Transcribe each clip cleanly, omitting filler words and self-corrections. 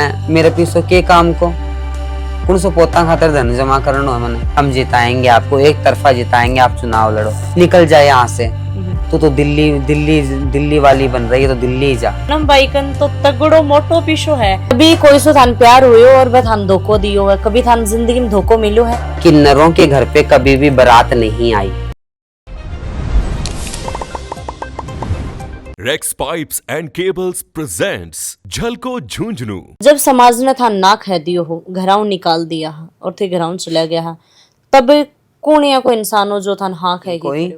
हैं मेरे पीछे के काम को कौन सो पोता खातर धन जमा करना है मैंने। हम जिताएंगे आपको, एक तरफा जिताएंगे, आप चुनाव लड़ो, निकल जाए यहाँ से। तो दिल्ली दिल्ली दिल्ली वाली बन रही है, तो दिल्ली ही जा। नम बाइकन तो तगड़ो मोटो पीछो है। कभी कोई सो थान प्यार हुयो और वह थान धोखो दियो है, कभी थान जिंदगी में धोखो मिलो है। किन्नरों के घर पे कभी भी बारात नहीं आई। Rex pipes and cables presents Jhalko Jhunjhunu. जब समाज ने थान ना कह दियो हो, घराव निकाल दिया है और थे घराव चला गया है, तब कौन या कोई इंसान हो जो थान हाँ कह कोई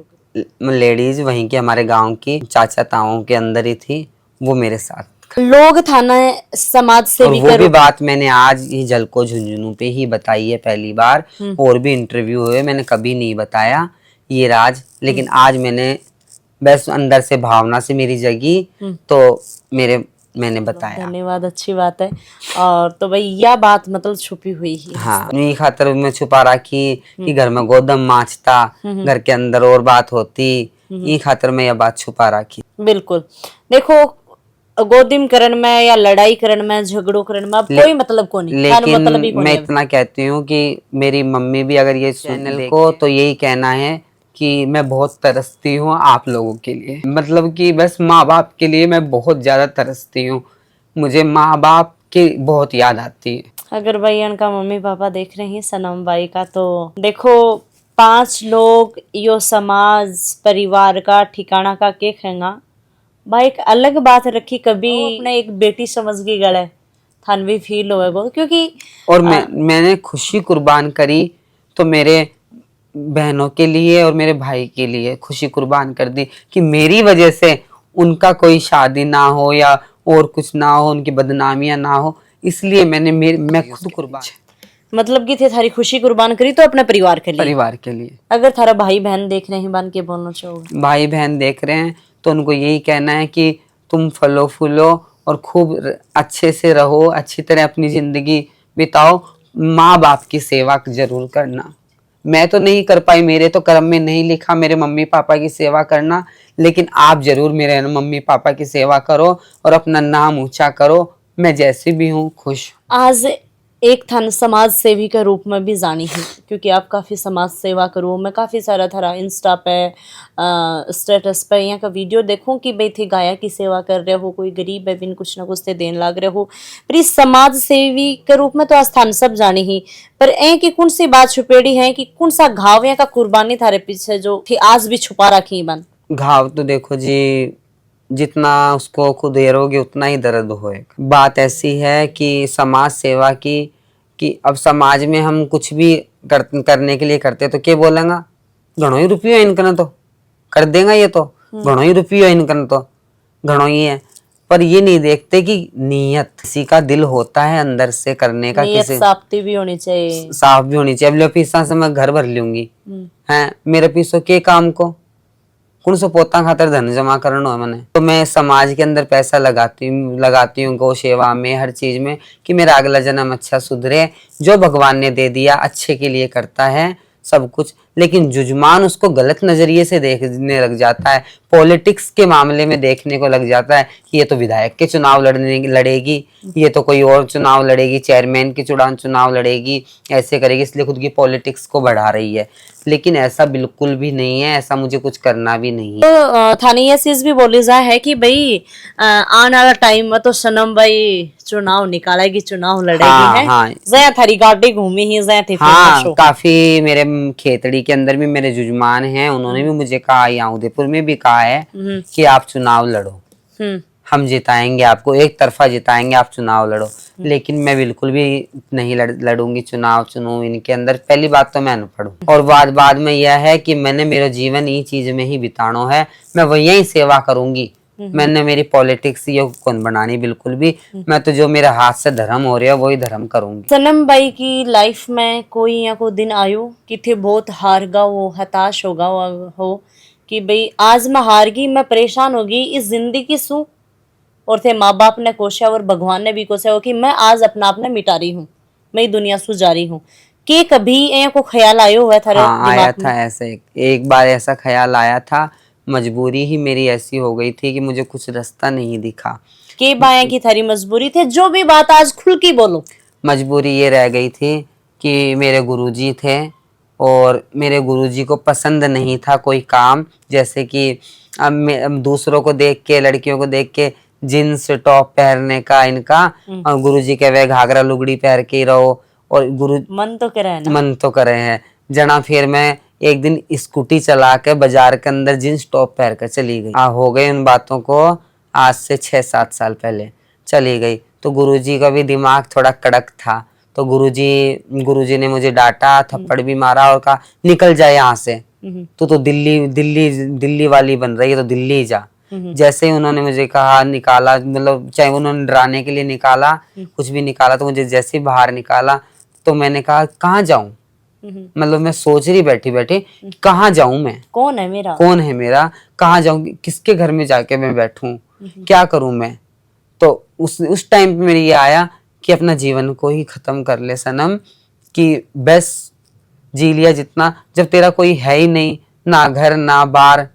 लेडीज वहीं के हमारे गांव की चाचा ताओं के अंदर ही थी, वो मेरे साथ लोग थाना समाज से और वो भी बात मैंने आज ही झलको झुंझुनू पे ही बताई है पहली बार। और भी इंटरव्यू हुए, मैंने कभी नहीं बताया ये राज, लेकिन आज मैंने बस अंदर से भावना से मेरी जगी तो मैंने बताया। धन्यवाद, अच्छी बात है। और तो भाई यह बात मतलब छुपी हुई है। हाँ, नहीं खातर मैं छुपा रखी कि घर में गोदम माचता, घर के अंदर और बात होती, ये खातर मैं यह बात छुपा रखी। बिल्कुल, देखो गोदिम करण में या लड़ाई करण में, झगड़ों करण में अब कोई मतलब को नहीं, लेकिन मतलब ही मैं इतना कहती हूँ कि मेरी मम्मी भी अगर ये चैनल को तो यही कहना है कि मैं बहुत तरसती हूँ आप लोगों के लिए, मतलब कि बस माँ बाप के लिए मैं बहुत ज्यादा तरसती हूँ। मुझे माँ बाप की बहुत याद आती है। अगर भाई इनका मम्मी पापा देख रहे हैं सनम बाई का, तो देखो 5 लोग यो समाज परिवार का ठिकाना का के खेगा भाई। एक अलग बात रखी, कभी अपने एक बेटी समझ गई गले थान भी फील होएगा, क्योंकि और मैंने खुशी कुर्बान करी तो मेरे बहनों के लिए और मेरे भाई के लिए खुशी कुर्बान कर दी कि मेरी वजह से उनका कोई शादी ना हो या और कुछ ना हो, उनकी बदनामियां ना हो, इसलिए मैं खुद कुर्बान, मतलब कि थे थारी खुशी कुर्बान करी तो अपने परिवार के लिए। अगर थारा भाई बहन देख रहे हैं बन के बोलना चाहोगे? भाई बहन देख रहे हैं तो उनको यही कहना है कि तुम फलो फूलो और खूब अच्छे से रहो, अच्छी तरह अपनी जिंदगी बिताओ, माँ बाप की सेवा जरूर करना। मैं तो नहीं कर पाई, मेरे तो कर्म में नहीं लिखा मेरे मम्मी पापा की सेवा करना, लेकिन आप जरूर मेरे मम्मी पापा की सेवा करो और अपना नाम ऊंचा करो। मैं जैसी भी हूँ खुश। आज एक थान समाज सेवी के रूप में भी जानी है, क्योंकि आप काफ़ी समाज सेवा करो। मैं काफ़ी सारा थारा इंस्टा पे स्टेटस पे यहाँ का वीडियो देखूं कि भाई थे गाया की सेवा कर रहे हो, कोई गरीब है बिन कुछ ना कुछ ते देन लाग रहे हो, पर इस समाज सेवी के रूप में तो आज थान सब जानी ही। पर ए की कौन सी बात छुपेड़ी है कि कौन सा घाव या का कुर्बानी थारे पीछे जो थी आज भी छुपा रखी बन? घाव तो देखो जी, जितना उसको खुद हेरोगे उतना ही दर्द होएगा। बात ऐसी है कि समाज सेवा की कि अब समाज में हम कुछ भी करने के लिए करते तो क्या बोलेगा, घणो ही रुपये है इनका तो कर देगा, ये तो घणो ही रुपये है इनका तो घणो ही है। पर ये नहीं देखते कि नीयत किसी का दिल होता है अंदर से करने का, किसी साफ्ती भी होनी चाहिए, साफ भी होनी चाहिए। अब पीसा से मैं घर भर लूंगी है, मेरे पीछे के काम को कौन सो पोता खातर धन जमा करना है मैंने। तो मैं समाज के अंदर पैसा लगाती हूँ गौ सेवा में, हर चीज में, कि मेरा अगला जन्म अच्छा सुधरे। जो भगवान ने दे दिया अच्छे के लिए करता है सब कुछ, लेकिन जुजमान उसको गलत नजरिए से देखने लग जाता है, पॉलिटिक्स के मामले में देखने को लग जाता है कि ये तो विधायक के चुनाव लड़ेगी, ये तो कोई और चुनाव लड़ेगी, चेयरमैन के चुनाव लड़ेगी, ऐसे करेगी, इसलिए खुद की पॉलिटिक्स को बढ़ा रही है। लेकिन ऐसा बिल्कुल भी नहीं है, ऐसा मुझे कुछ करना भी नहीं है। तो थानी ये चीज भी बोली जा है कि भाई आने वाला टाइम में तो सनम भाई चुनाव निकालेगी, चुनाव लड़ेगी। है जया थारी गाड़ी घूमी ही जया थी। हाँ, काफी मेरे खेतड़ी के अंदर भी मेरे जुजमान हैं, उन्होंने भी मुझे कहा, यहाँ उदयपुर में भी कहा है कि आप चुनाव लड़ो, हम जिताएंगे आपको, एक तरफा जिताएंगे, आप चुनाव लड़ो। लेकिन मैं बिल्कुल भी नहीं लड़ूंगी चुनाव इनके अंदर। पहली बात तो मैं अनपढ़ हूँ, और बाद में यह है कि मैंने मेरा जीवन ये चीज में ही बिताना है, मैं वही सेवा करूंगी। मैंने मेरी पॉलिटिक्स ये कौन बनानी बिल्कुल भी, मैं तो जो मेरे हाथ से धर्म हो रहा है वही धर्म करूंगी। सनम बाई की लाइफ में कोई या को दिन आयो कि थे बहुत हार गा हो, हताश होगा हो कि भाई आज मैं हार गई, मैं परेशान होगी इस जिंदगी सु, और थे माँ बाप ने कोशा और भगवान ने भी कोशा हो कि मैं आज अपना आपने मिटा रही हूँ, मैं दुनिया सु जा रही हूँ। कि कभी ए को ख्याल आयो हुआ था? हाँ, आया था ऐसे, एक बार ऐसा ख्याल आया था। मजबूरी ही मेरी ऐसी हो गई थी कि मुझे कुछ रास्ता नहीं दिखा, के बाया की थारी मजबूरी थे, जो भी बात आज खुल की बोलो। मजबूरी ये रह गई थी कि मेरे गुरुजी थे और मेरे गुरुजी को पसंद नहीं था कोई काम, जैसे कि अब दूसरों को देख के, लड़कियों को देख के जींस टॉप पहनने का इनका, और गुरुजी के वे घाघरा लुगड़ी पहन के ही रहो, और गुरु मन तो करे है ना। मन तो करे हैं जना। फिर मैं एक दिन स्कूटी चला के बाजार के अंदर जींस टॉप पहन कर चली गई। हो गए उन बातों को आज से 6-7 साल पहले चली गई। तो गुरुजी का भी दिमाग थोड़ा कड़क था, तो गुरुजी ने मुझे डांटा, थप्पड़ भी मारा और कहा निकल जाए यहाँ से, तो दिल्ली वाली बन रही है तो दिल्ली ही जा। जैसे ही उन्होंने मुझे कहा, निकाला, मतलब चाहे उन्होंने डराने के लिए निकाला, कुछ भी निकाला, तो मुझे जैसे ही बाहर निकाला तो मैंने कहा कहाँ जाऊं, मतलब मैं सोच रही बैठी बैठी कहाँ जाऊं मैं, कौन है मेरा, कहाँ जाऊं, किसके घर में जाके मैं बैठूं, क्या करूं मैं। तो उस टाइम पे मेरे ये आया कि अपना जीवन को ही खत्म कर ले सनम, कि बस जी लिया जितना, जब तेरा कोई है ही नहीं, ना घर ना बार,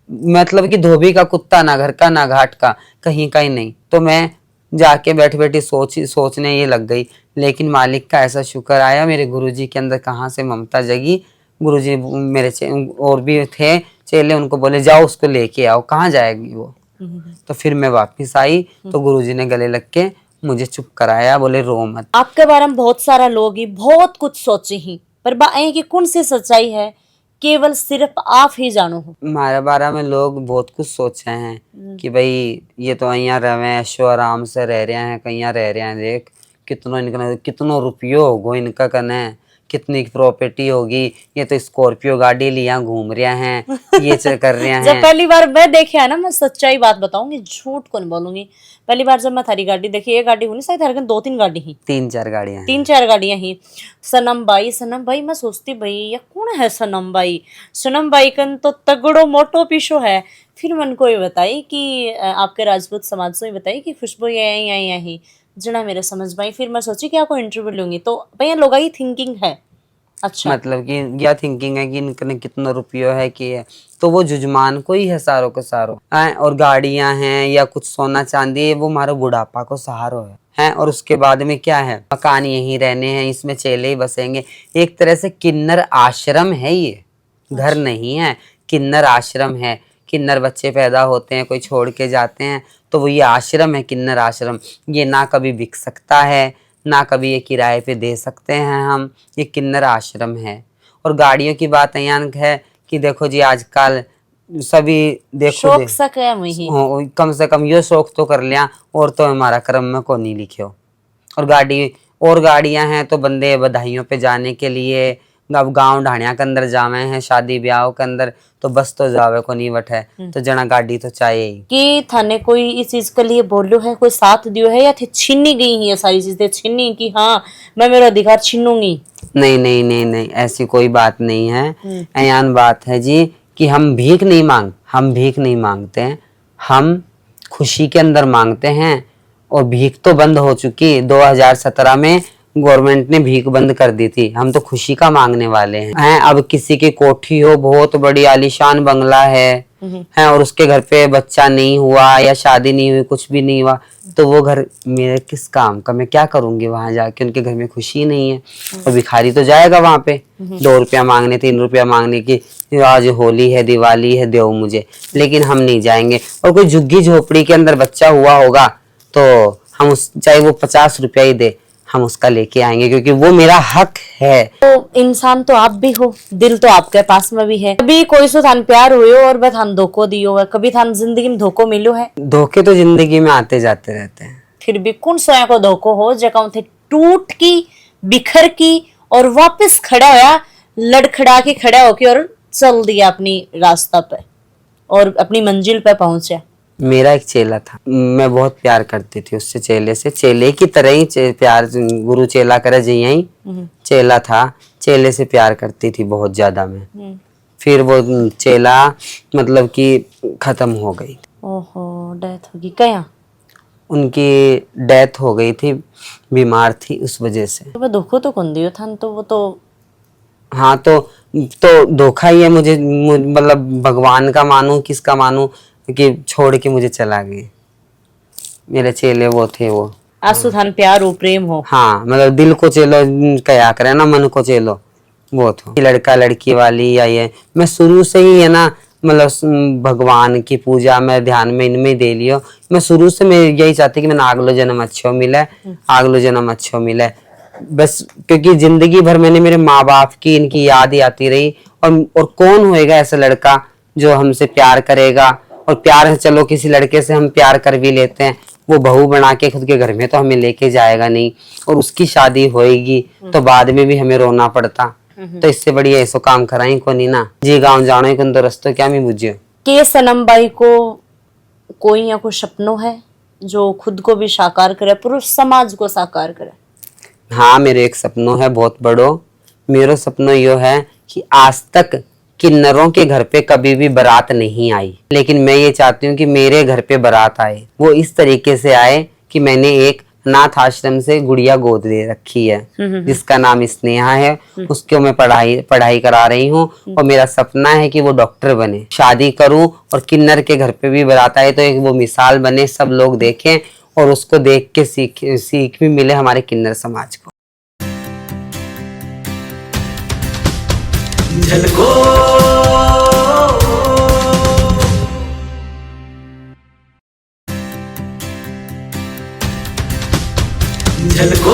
मतलब कि धोबी का कुत्ता, ना घर का ना घाट का, कहीं का ही नहीं। तो मैं जाके बैठी बैठी सोचने ये लग गई। लेकिन मालिक का ऐसा शुक्र आया, मेरे गुरुजी के अंदर कहाँ से ममता जगी। गुरुजी मेरे और भी थे चेले, उनको बोले जाओ उसको लेके आओ, कहाँ जाएगी वो। तो फिर मैं वापस आई तो गुरुजी ने गले लग के मुझे चुप कराया, बोले रो मत। आपके बारे में बहुत सारा लोग ही बहुत कुछ सोचे ही, पर बाएं की कौन सी सच्चाई है केवल सिर्फ आप ही जानो हो। हमारे बारे में लोग बहुत कुछ सोचे हैं कि भाई ये तो यहाँ रहे ऐशो आराम से रह रहे हैं, कहीं रह रहे हैं, देख कितनो रुपयो होगो इनका कने, कितनी प्रॉपर्टी होगी, ये तो स्कॉर्पियो गाड़ी लिया घूम रहे हैं, ये कर रहे हैं। जब पहली बार मैं देखे है ना, मैं सच्चाई बात बताऊंगी, झूठ को नहीं बोलूंगी। पहली बार जब मैं थारी गाड़ी देखी, ये गाड़ी होनी शायद थारे 2-3 गाड़ी ही, 3-4 गाड़ियां हैं। 3-4 गाड़ियां ही। सनम भाई मैं सोचती भाई ये कौन है सनम भाई कन तो तगड़ो मोटो पीछो है। फिर मन को ये बताई कि आपके राजपूत समाज से बताई कि खुशबू यही जना मेरे समझ भाई। फिर मैं सोची कि आपको इंटरव्यू लूंगी, तो भैया लोग ही थिंकिंग है। अच्छा, मतलब कि क्या थिंकिंग है कि इनके कितना रुपयो है कि है, तो वो जुजमान को ही है सारों के सारों हैं। और गाड़ियां हैं या कुछ सोना चांदी है, वो हमारे बुढ़ापा को सहारो है। और उसके बाद में क्या है, मकान यहीं रहने हैं, इसमें चेले ही बसेंगे। एक तरह से किन्नर आश्रम है ये, घर नहीं है, किन्नर आश्रम है। किन्नर बच्चे पैदा होते हैं, कोई छोड़ के जाते हैं, तो वो ये आश्रम है, किन्नर आश्रम। ये ना कभी बिक सकता है, ना कभी ये किराए पे दे सकते हैं हम, ये किन्नर आश्रम है। और गाड़ियों की बात यहाँ है कि देखो जी आजकल सभी देखो शौक सक है वही। कम से कम ये शौक तो कर लिया, और तो हमारा कर्म में को नहीं लिखियो। और गाड़ियां हैं तो बंदे बधाइयों पे जाने के लिए, अब गांव ढाणिया के अंदर जावे हैं, शादी ब्याह के अंदर, तो बस तो जावे को नहीं बटे, तो जना गाड़ी तो चाहिए ही। कि थाने कोई इस चीज के लिए बोलो है, कोई साथ दियो है, या थे छीनी गई है ये सारी चीजें, छीनी कि हाँ मैं मेरा अधिकार छीनूंगी? नहीं नहीं नहीं नहीं, ऐसी कोई बात नहीं है। अयान बात है जी कि हम भीख नहीं मांगते हैं, हम खुशी के अंदर मांगते हैं। और भीख तो बंद हो चुकी, 2017 में गवर्नमेंट ने भीख बंद कर दी थी। हम तो खुशी का मांगने वाले हैं। अब किसी की कोठी हो, बहुत बड़ी आलीशान बंगला है और उसके घर पे बच्चा नहीं हुआ या शादी नहीं हुई, कुछ भी नहीं हुआ, तो वो घर मेरे किस काम का, मैं क्या करूंगी वहां जाके, उनके घर में खुशी नहीं है। और भिखारी तो जाएगा वहां पे 2 रुपया मांगने, 3 रुपया मांगने की, आज होली है दिवाली है दो मुझे, लेकिन हम नहीं जाएंगे। और कोई झुग्गी झोपड़ी के अंदर बच्चा हुआ होगा तो हम चाहे वो 50 रुपया ही दे, हम उसका लेके आएंगे, क्योंकि वो मेरा हक है। तो इंसान तो आप भी हो, दिल तो आपके पास में भी है। कभी कोई सो थान प्यार हुयो और वह थान धोखो दियो है, कभी थान जिंदगी में धोखो मिलो है? धोखे तो जिंदगी में आते जाते रहते हैं। फिर भी कौन सोया को धोखो हो जगह थे टूट की, बिखर की, और वापस खड़ा होया, लड़खड़ा के खड़ा होके और चल दिया अपनी रास्ता पे और अपनी मंजिल पे पहुंचा? मेरा एक चेला था, मैं बहुत प्यार करती थी उससे, चेले से, चेले की तरह ही प्यार, गुरु चेला करे जी यही चेला था, चेले से प्यार करती थी बहुत ज्यादा मैं। फिर वो चेला मतलब कि खत्म हो गई। ओहो, डेथ होगी क्या? उनकी डेथ हो गई थी, बीमार थी उस वजह से। तो वह धोखो तो कौन दियो था, तो वो तो हाँ तो धोखा ही है मुझे, मतलब भगवान का मानूं किसका मानूं कि छोड़ के मुझे चला गई। मेरे चेले वो थे वो। आसू थान प्यार हो प्रेम हो। हाँ मतलब दिल को चेलो कया करे ना, मन को चेलो वो तो। लड़का लड़की वाली या ये मैं शुरू से ही है ना, मतलब भगवान की पूजा में ध्यान में इनमें दे लियो। मैं शुरू से मैं यही चाहती कि मैंने आगलो जन्म अच्छो मिले, आगलो जन्म अच्छो मिले बस, क्योंकि जिंदगी भर मैंने मेरे माँ बाप की इनकी याद ही आती रही। और कौन होएगा ऐसा लड़का जो हमसे प्यार करेगा, और प्यार है चलो किसी लड़के से हम प्यार कर भी लेते हैं, वो बहू बना के खुद के घर में तो हमें लेके जाएगा नहीं, और उसकी शादी होएगी तो बाद में भी हमें रोना पड़ता। तो इससे बढ़िया ऐसो काम कराई को नहीं ना जी, गाँव जानो ही तो रस्तो क्या मैं बुझियो। के सनम बाई को कोई या कोई सपनों है जो खुद को भी साकार करे, पुरुष समाज को साकार करे? हाँ मेरे एक सपनों है बहुत बड़ो। मेरा सपनों यो है कि आज तक किन्नरों के घर पे कभी भी बारात नहीं आई, लेकिन मैं ये चाहती हूँ कि मेरे घर पे बारात आए। वो इस तरीके से आए कि मैंने एक अनाथ आश्रम से गुड़िया गोद दे रखी है जिसका नाम स्नेहा है, उसको मैं पढ़ाई करा रही हूँ। और मेरा सपना है कि वो डॉक्टर बने, शादी करूँ और किन्नर के घर पे भी बारात आए तो एक वो मिसाल बने, सब लोग देखें और उसको देख के सीख भी मिले हमारे किन्नर समाज को। झलको झलको